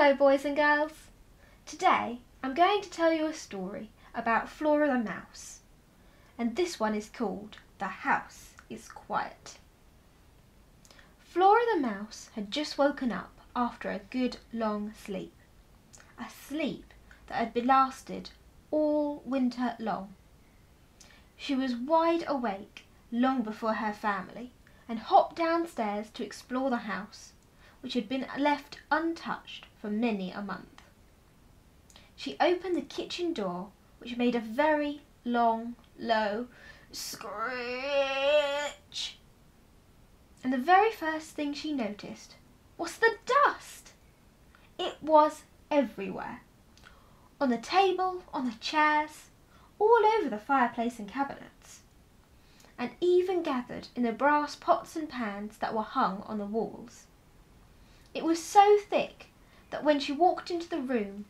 Hello boys and girls! Today I'm going to tell you a story about Flora the Mouse, and this one is called The House is Quiet. Flora the Mouse had just woken up after a good long sleep, a sleep that had lasted all winter long. She was wide awake long before her family and hopped downstairs to explore the house, which had been left untouched for many a month. She opened the kitchen door, which made a very long, low screech. And the very first thing she noticed was the dust. It was everywhere. On the table, on the chairs, all over the fireplace and cabinets, and even gathered in the brass pots and pans that were hung on the walls. It was so thick that when she walked into the room,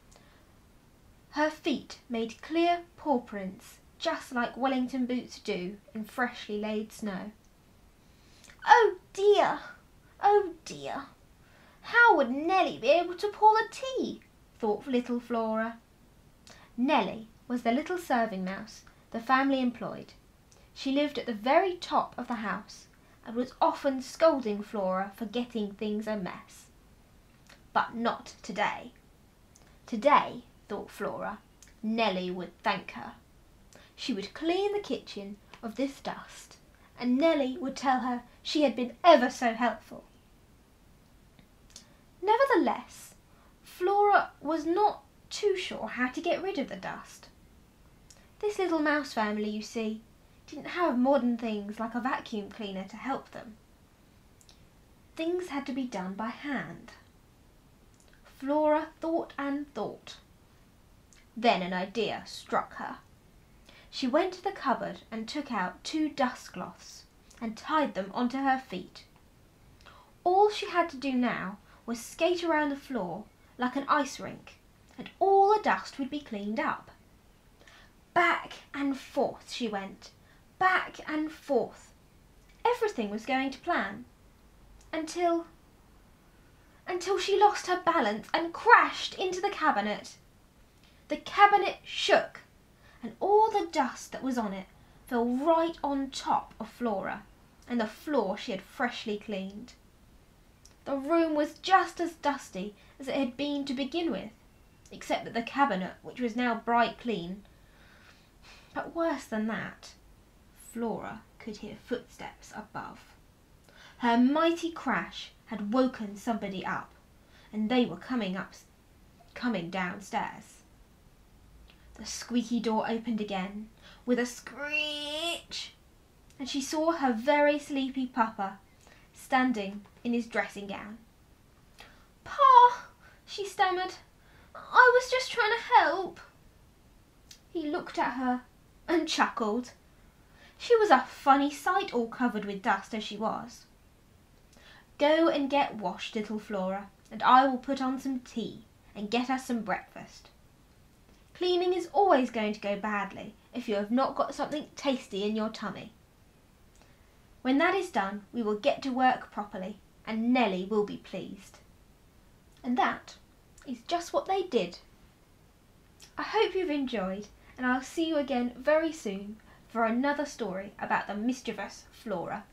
her feet made clear paw prints, just like Wellington boots do in freshly laid snow. Oh dear! Oh dear! How would Nellie be able to pour the tea? Thought little Flora. Nellie was the little serving mouse the family employed. She lived at the very top of the house and was often scolding Flora for getting things a mess. But not today. Today, thought Flora, Nellie would thank her. She would clean the kitchen of this dust, and Nellie would tell her she had been ever so helpful. Nevertheless, Flora was not too sure how to get rid of the dust. This little mouse family, you see, didn't have modern things like a vacuum cleaner to help them. Things had to be done by hand. Flora thought and thought. Then an idea struck her. She went to the cupboard and took out 2 dust cloths and tied them onto her feet. All she had to do now was skate around the floor like an ice rink, and all the dust would be cleaned up. Back and forth she went, back and forth. Everything was going to plan, until she lost her balance and crashed into the cabinet. The cabinet shook, and all the dust that was on it fell right on top of Flora and the floor she had freshly cleaned. The room was just as dusty as it had been to begin with, except that the cabinet, which was now bright clean. But worse than that, Flora could hear footsteps above. Her mighty crash had woken somebody up, and they were coming downstairs. The squeaky door opened again with a screech, and she saw her very sleepy papa standing in his dressing gown. "Pa," she stammered, "I was just trying to help." He looked at her and chuckled. She was a funny sight, all covered with dust as she was. "Go and get washed, little Flora, and I will put on some tea and get us some breakfast. Cleaning is always going to go badly if you have not got something tasty in your tummy. When that is done, we will get to work properly, and Nellie will be pleased." And that is just what they did. I hope you've enjoyed, and I'll see you again very soon for another story about the mischievous Flora.